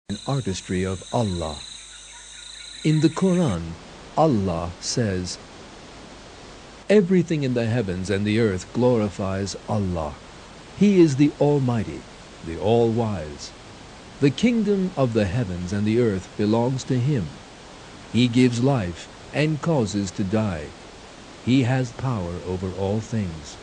and artistry of Allah. In the Quran, Allah says, "Everything in the heavens and the earth glorifies Allah. He is the Almighty, the All-Wise. The kingdom of the heavens and the earth belongs to Him. He gives life and causes to die. He has power over all things."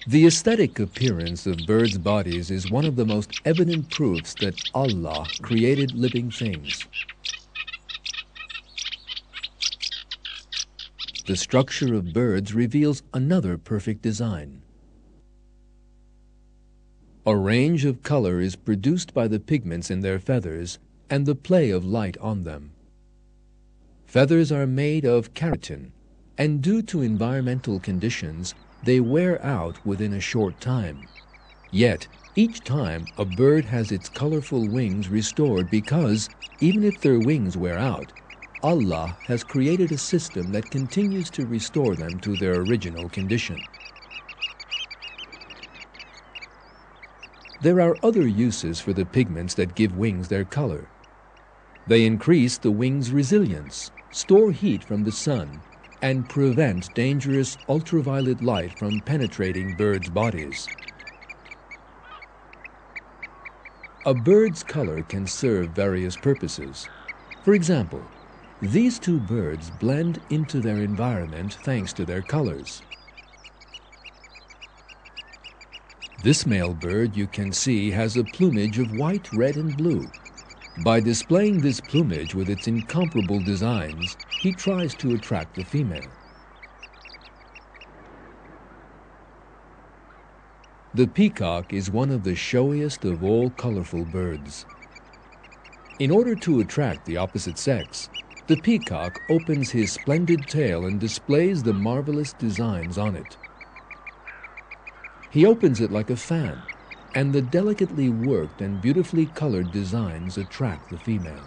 The aesthetic appearance of birds' bodies is one of the most evident proofs that Allah created living things. The structure of birds reveals another perfect design. A range of color is produced by the pigments in their feathers and the play of light on them. Feathers are made of keratin, and due to environmental conditions, they wear out within a short time. Yet, each time a bird has its colorful wings restored because, even if their wings wear out, Allah has created a system that continues to restore them to their original condition. There are other uses for the pigments that give wings their color. They increase the wing's resilience, store heat from the sun, and prevent dangerous ultraviolet light from penetrating birds' bodies. A bird's color can serve various purposes. For example, these two birds blend into their environment thanks to their colors. This male bird, you can see, has a plumage of white, red, and blue. By displaying this plumage with its incomparable designs, he tries to attract the female. The peacock is one of the showiest of all colorful birds. In order to attract the opposite sex, the peacock opens his splendid tail and displays the marvelous designs on it. He opens it like a fan, and the delicately worked and beautifully colored designs attract the female.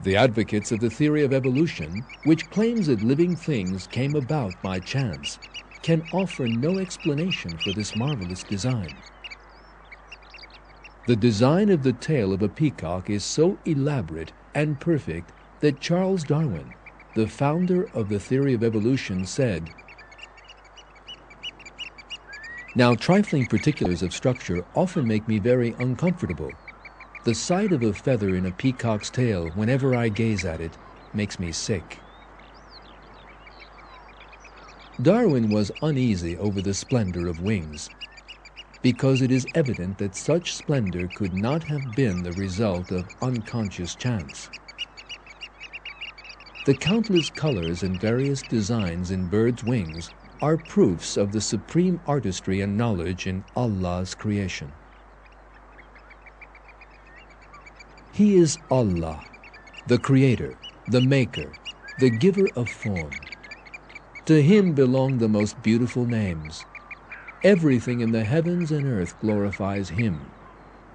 The advocates of the theory of evolution, which claims that living things came about by chance, can offer no explanation for this marvelous design. The design of the tail of a peacock is so elaborate and perfect that Charles Darwin, the founder of the theory of evolution, said, "Now, trifling particulars of structure often make me very uncomfortable. The sight of a feather in a peacock's tail, whenever I gaze at it, makes me sick." Darwin was uneasy over the splendor of wings, because it is evident that such splendor could not have been the result of unconscious chance. The countless colors and various designs in birds' wings are proofs of the supreme artistry and knowledge in Allah's creation. He is Allah, the Creator, the Maker, the Giver of form. To Him belong the most beautiful names. Everything in the heavens and earth glorifies Him.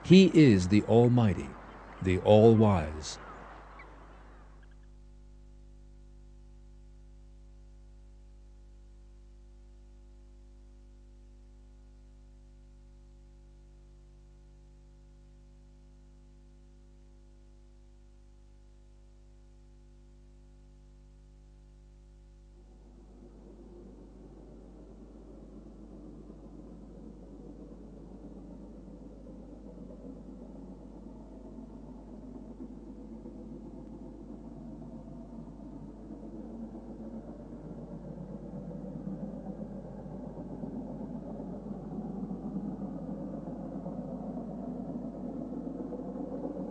He is the Almighty, the All-Wise.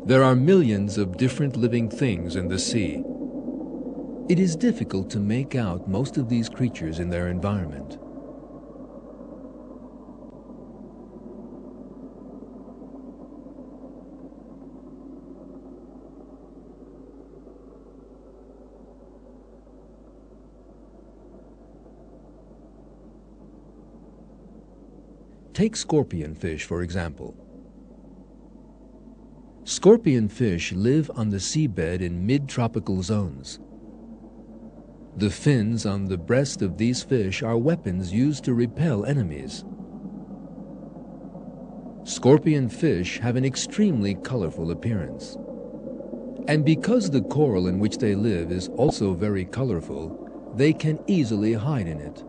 There are millions of different living things in the sea. It is difficult to make out most of these creatures in their environment. Take scorpion fish, for example. Scorpion fish live on the seabed in mid-tropical zones. The fins on the breast of these fish are weapons used to repel enemies. Scorpion fish have an extremely colorful appearance. And because the coral in which they live is also very colorful, they can easily hide in it.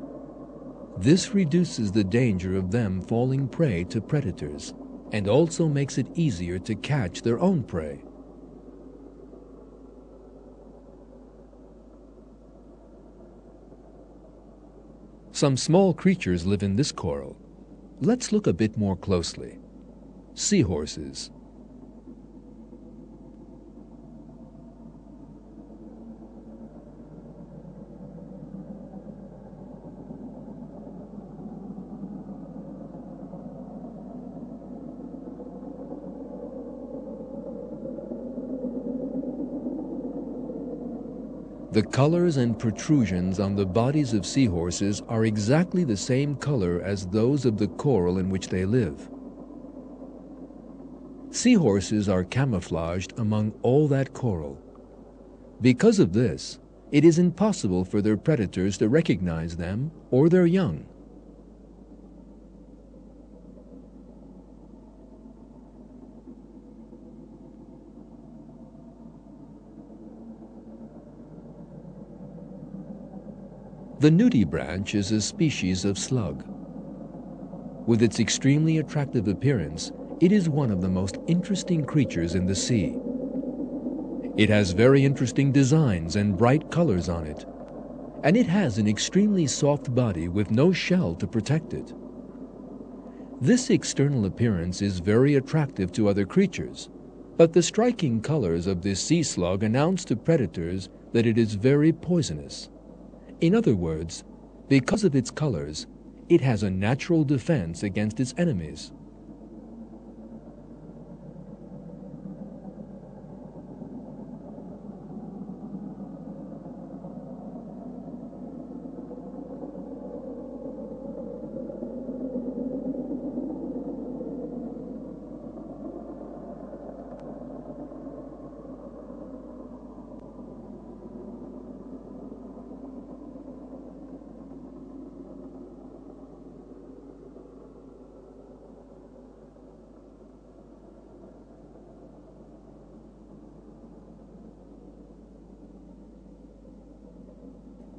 This reduces the danger of them falling prey to predators, and also makes it easier to catch their own prey. Some small creatures live in this coral. Let's look a bit more closely. Seahorses. The colors and protrusions on the bodies of seahorses are exactly the same color as those of the coral in which they live. Seahorses are camouflaged among all that coral. Because of this, it is impossible for their predators to recognize them or their young. The nudibranch is a species of slug. With its extremely attractive appearance, it is one of the most interesting creatures in the sea. It has very interesting designs and bright colors on it, and it has an extremely soft body with no shell to protect it. This external appearance is very attractive to other creatures, but the striking colors of this sea slug announce to predators that it is very poisonous. In other words, because of its colors, it has a natural defense against its enemies.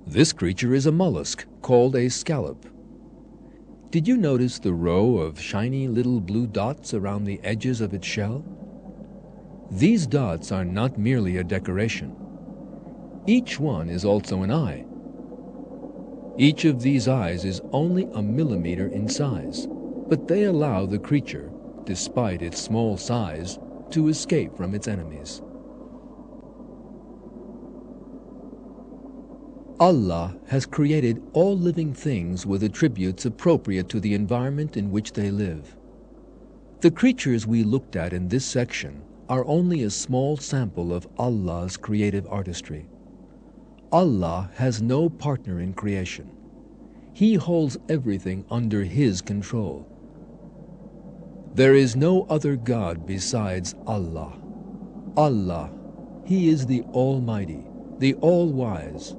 This creature is a mollusk called a scallop. Did you notice the row of shiny little blue dots around the edges of its shell? These dots are not merely a decoration. Each one is also an eye. Each of these eyes is only a millimeter in size, but they allow the creature, despite its small size, to escape from its enemies. Allah has created all living things with attributes appropriate to the environment in which they live. The creatures we looked at in this section are only a small sample of Allah's creative artistry. Allah has no partner in creation. He holds everything under His control. There is no other God besides Allah. Allah, He is the Almighty, the All-Wise,